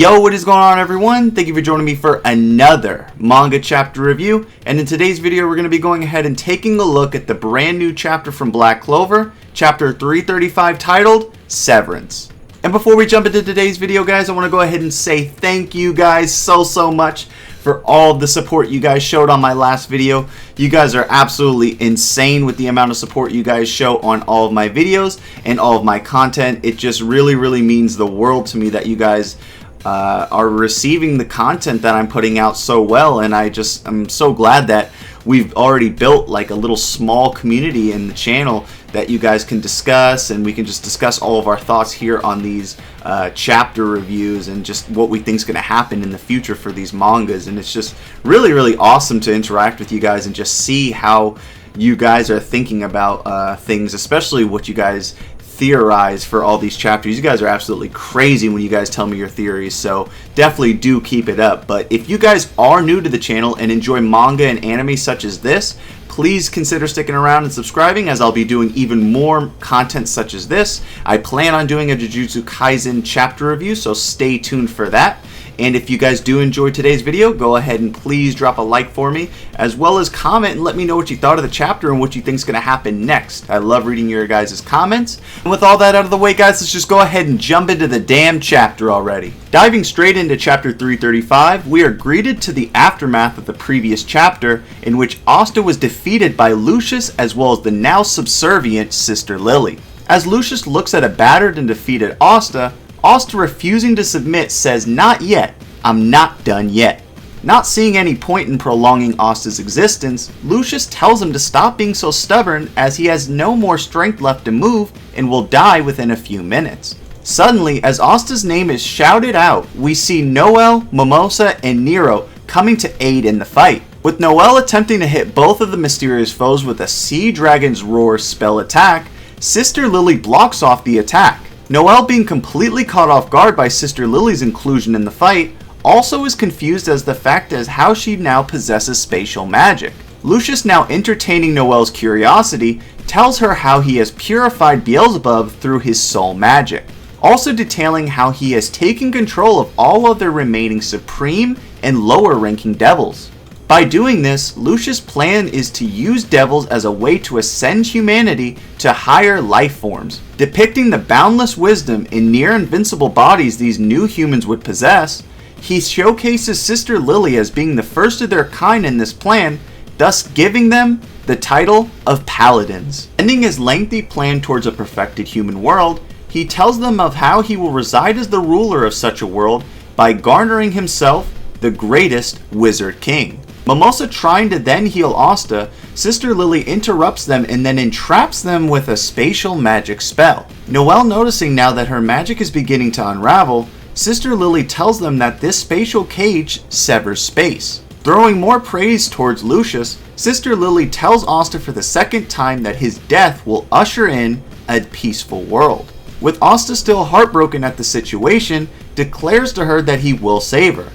Yo, what is going on, everyone? Thank you for joining me for another manga chapter review. And in today's video, we're going to be going ahead and taking a look at the brand new chapter from Black Clover, chapter 335, titled Severance. And before we jump into today's video, guys, I want to go ahead and say thank you guys so much for all the support you guys showed on my last video. You guys are absolutely insane with the amount of support you guys show on all of my videos and all of my content. It just really means the world to me that you guys are receiving the content that I'm putting out so well, and I'm so glad that we've already built like a little small community in the channel that you guys can discuss, and we can just discuss all of our thoughts here on these chapter reviews and just what we think is going to happen in the future for these mangas. And it's just really awesome to interact with you guys and just see how you guys are thinking about things, especially what you guys theorize for all these chapters. You guys are absolutely crazy when you guys tell me your theories, so definitely do keep it up. But if you guys are new to the channel and enjoy manga and anime such as this, please consider sticking around and subscribing, as I'll be doing even more content such as this. I plan on doing a Jujutsu Kaisen chapter review, so stay tuned for that. And if you guys do enjoy today's video, go ahead and please drop a like for me, as well as comment and let me know what you thought of the chapter and what you think is going to happen next. I love reading your guys' comments. And with all that out of the way, guys, let's just go ahead and jump into the damn chapter already. Diving straight into chapter 335, we are greeted to the aftermath of the previous chapter, in which Asta was defeated by Lucius as well as the now subservient Sister Lily. As Lucius looks at a battered and defeated Asta refusing to submit says, "Not yet, I'm not done yet." Not seeing any point in prolonging Asta's existence, Lucius tells him to stop being so stubborn, as he has no more strength left to move and will die within a few minutes. Suddenly, as Asta's name is shouted out, we see Noel, Mimosa, and Nero coming to aid in the fight. With Noel attempting to hit both of the mysterious foes with a Sea Dragon's Roar spell attack, Sister Lily blocks off the attack. Noel, being completely caught off guard by Sister Lily's inclusion in the fight, also is confused as the fact as how she now possesses spatial magic. Lucius, now entertaining Noel's curiosity, tells her how he has purified Beelzebub through his soul magic, also detailing how he has taken control of all other remaining supreme and lower ranking devils. By doing this, Lucius' plan is to use devils as a way to ascend humanity to higher life forms. Depicting the boundless wisdom in near invincible bodies these new humans would possess, he showcases Sister Lily as being the first of their kind in this plan, thus giving them the title of Paladins. Ending his lengthy plan towards a perfected human world, he tells them of how he will reside as the ruler of such a world by garnering himself the greatest Wizard King. Mimosa trying to then heal Asta, Sister Lily interrupts them and then entraps them with a spatial magic spell. Noel, noticing now that her magic is beginning to unravel, Sister Lily tells them that this spatial cage severs space. Throwing more praise towards Lucius, Sister Lily tells Asta for the second time that his death will usher in a peaceful world. With Asta still heartbroken at the situation, declares to her that he will save her.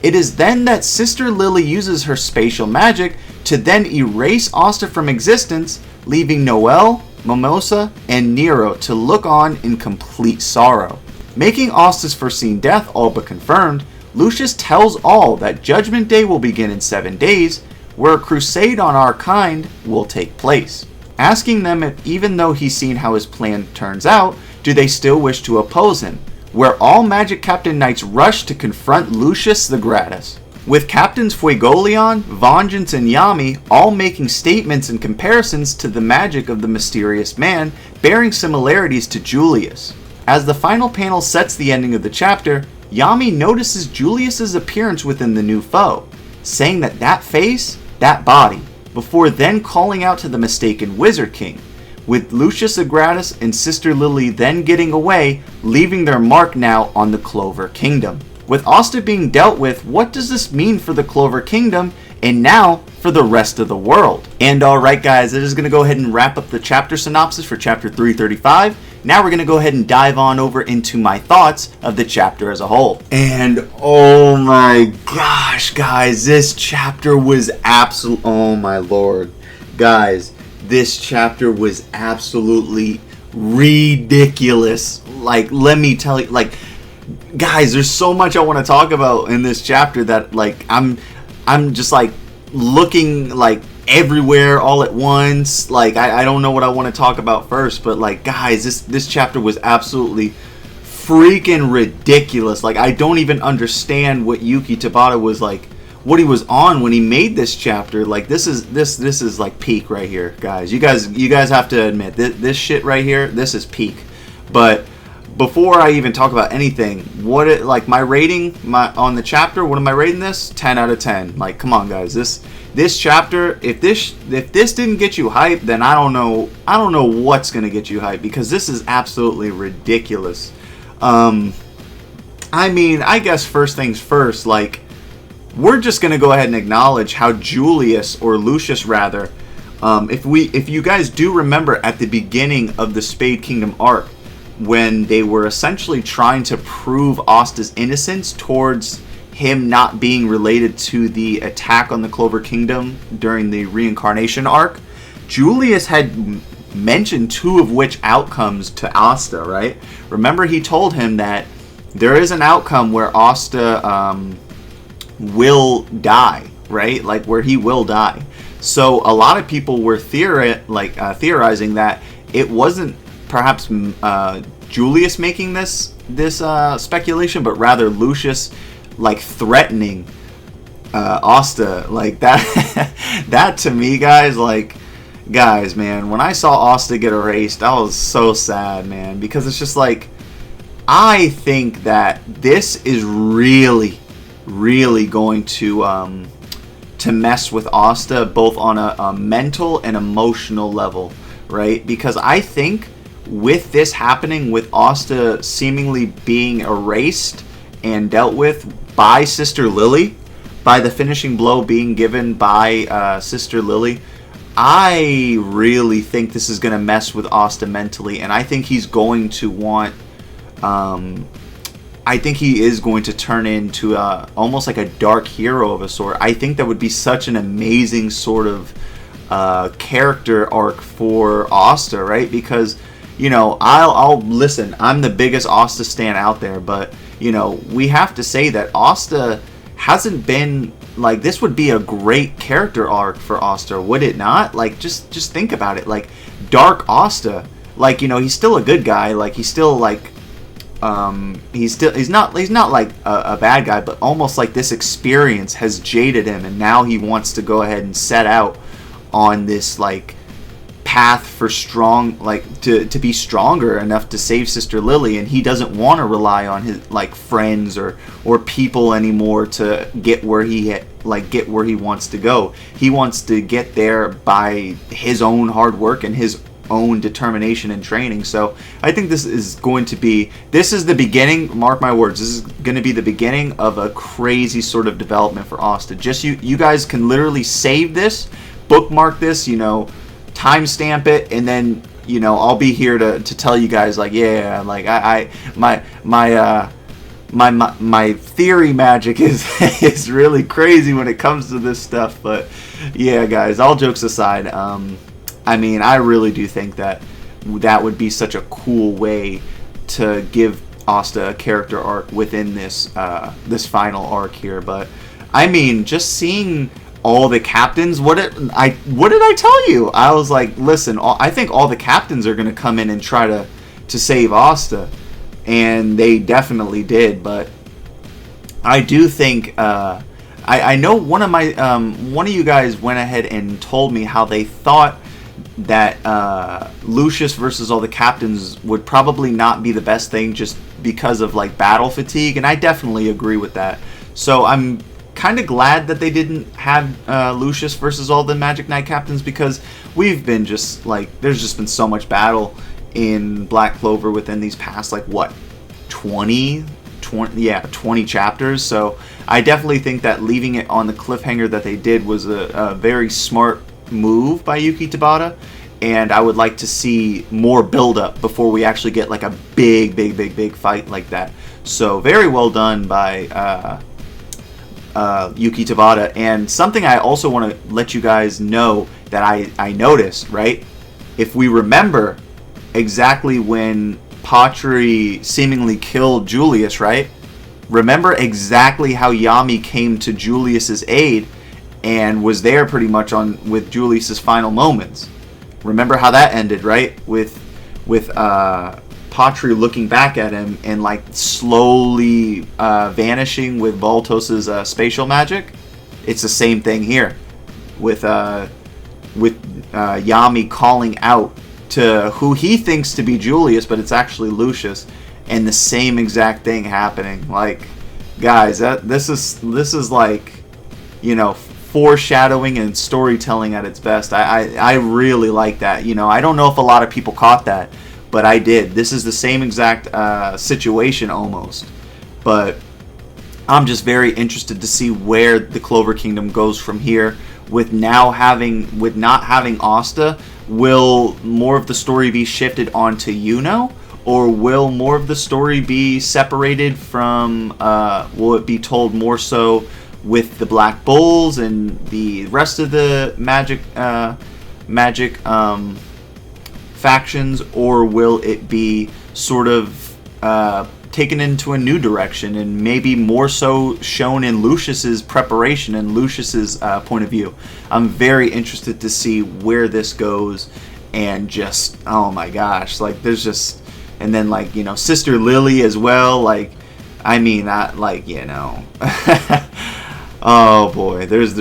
It is then that Sister Lily uses her spatial magic to then erase Asta from existence, leaving Noel, Mimosa, and Nero to look on in complete sorrow. Making Asta's foreseen death all but confirmed, Lucius tells all that Judgment Day will begin in 7 days, where a crusade on our kind will take place. Asking them if, even though he's seen how his plan turns out, do they still wish to oppose him, where all Magic Captain Knights rush to confront Lucius the Gratis. With Captains Fuegoleon, Vengeance, and Yami all making statements and comparisons to the magic of the mysterious man, bearing similarities to Julius. As the final panel sets the ending of the chapter, Yami notices Julius's appearance within the new foe, saying that face, that body, before then calling out to the mistaken Wizard King, with Lucius the Gratis and Sister Lily then getting away, leaving their mark now on the Clover Kingdom. With Asta being dealt with, what does this mean for the Clover Kingdom, and now for the rest of the world? And alright guys, that is going to go ahead and wrap up the chapter synopsis for chapter 335. Now we're going to go ahead and dive on over into my thoughts of the chapter as a whole. And oh my gosh guys, this chapter was oh my lord. Guys, this chapter was absolutely ridiculous. Like, let me tell you, like, guys, there's so much I want to talk about in this chapter that like I'm just like looking like everywhere all at once. Like I don't know what I want to talk about first, but like guys, this chapter was absolutely freaking ridiculous. Like I don't even understand what Yuki Tabata was like, what he was on when he made this chapter. Like this is like peak right here, guys. You guys have to admit this shit right here, this is peak. But before I even talk about anything, like my rating on the chapter, what am I rating this? 10 out of 10. Like come on guys, this chapter, if this didn't get you hyped, then I don't know what's gonna get you hyped, because this is absolutely ridiculous. I mean, I guess first things first, like we're just gonna go ahead and acknowledge how Julius, or Lucius rather, if you guys do remember at the beginning of the Spade Kingdom arc, when they were essentially trying to prove Asta's innocence towards him not being related to the attack on the Clover Kingdom during the reincarnation arc, Julius had mentioned two of which outcomes to Asta, right? Remember, he told him that there is an outcome where Asta will die, right? Like where he will die. So a lot of people were theorizing that it wasn't perhaps Julius making this speculation, but rather Lucius like threatening Asta. Like that that to me, guys, like guys, man, when I saw Asta get erased, I was so sad, man, because it's just like, I think that this is really going to mess with Asta, both on a mental and emotional level, right? Because I think with this happening, with Asta seemingly being erased and dealt with by Sister Lily, by the finishing blow being given by Sister Lily, I really think this is going to mess with Asta mentally, and I think he's going to want, I think he is going to turn into almost like a dark hero of a sort. I think that would be such an amazing sort of character arc for Asta, right? Because, you know, I'll listen, I'm the biggest Asta stan out there, but, you know, we have to say that Asta hasn't been, like, this would be a great character arc for Asta, would it not? Like, just think about it. Like, Dark Asta, like, you know, he's still a good guy. Like, he's still like, he's not like a bad guy, but almost like this experience has jaded him, and now he wants to go ahead and set out on this like path for strong, like to be stronger enough to save Sister Lily, and he doesn't want to rely on his like friends or people anymore to get where he wants to go. He wants to get there by his own hard work and his own determination and training. So I think this is the beginning, mark my words, this is going to be the beginning of a crazy sort of development for Asta. Just you guys can literally save this, bookmark this, you know, timestamp it, and then, you know, I'll be here to tell you guys, like, yeah, like my theory magic is really crazy when it comes to this stuff. But yeah, guys, all jokes aside, I mean, I really do think that would be such a cool way to give Asta a character arc within this this final arc here. But I mean, just seeing all the captains, what did I tell you? I was like, listen, I think all the captains are going to come in and try to save Asta, and they definitely did. But I do think I know one of you guys went ahead and told me how they thought that Lucius versus all the captains would probably not be the best thing, just because of like battle fatigue, and I definitely agree with that. So I'm kind of glad that they didn't have Lucius versus all the Magic Knight captains, because we've been just like, there's just been so much battle in Black Clover within these past like what 20 chapters. So I definitely think that leaving it on the cliffhanger that they did was a very smart move by Yuki Tabata, and I would like to see more build up before we actually get like a big fight like that. So very well done by Yuki Tabata. And something I also want to let you guys know that I noticed, right? If we remember exactly when Patri seemingly killed Julius, right? remember exactly how Yami came to Julius's aid and was there pretty much on with Julius's final moments. Remember how that ended, right? With Patru looking back at him and like slowly vanishing with Voltos's spatial magic. It's the same thing here with Yami calling out to who he thinks to be Julius, but it's actually Lucius, and the same exact thing happening. Like, guys, this is like, you know, foreshadowing and storytelling at its best. I really like that. You know, I don't know if a lot of people caught that, but I did. This is the same exact situation almost, but I'm just very interested to see where the Clover Kingdom goes from here. With not having Asta, will more of the story be shifted onto Yuno, or will more of the story be separated from? Will it be told more so with the Black Bulls and the rest of the magic factions, or will it be sort of taken into a new direction and maybe more so shown in Lucius's preparation and Lucius's point of view? I'm very interested to see where this goes, and just, oh my gosh, like there's just, and then like, you know, Sister Lily as well, like, I mean, like, you know, oh boy, there's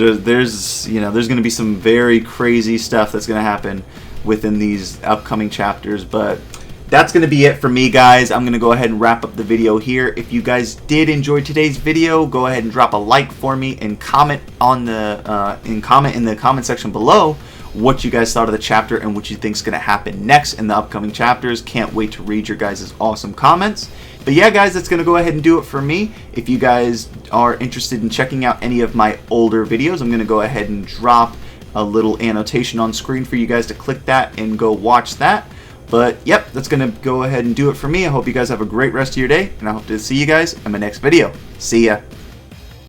you know, there's gonna be some very crazy stuff that's gonna happen within these upcoming chapters. But that's going to be it for me, guys. I'm going to go ahead and wrap up the video here. If you guys did enjoy today's video, go ahead and drop a like for me and comment on the in the comment section below what you guys thought of the chapter and what you think is going to happen next in the upcoming chapters. Can't wait to read your guys' awesome comments. But yeah, guys, that's going to go ahead and do it for me. If you guys are interested in checking out any of my older videos, I'm going to go ahead and drop a little annotation on screen for you guys to click that and go watch that. But yep, that's going to go ahead and do it for me. I hope you guys have a great rest of your day, and I hope to see you guys in my next video. See ya.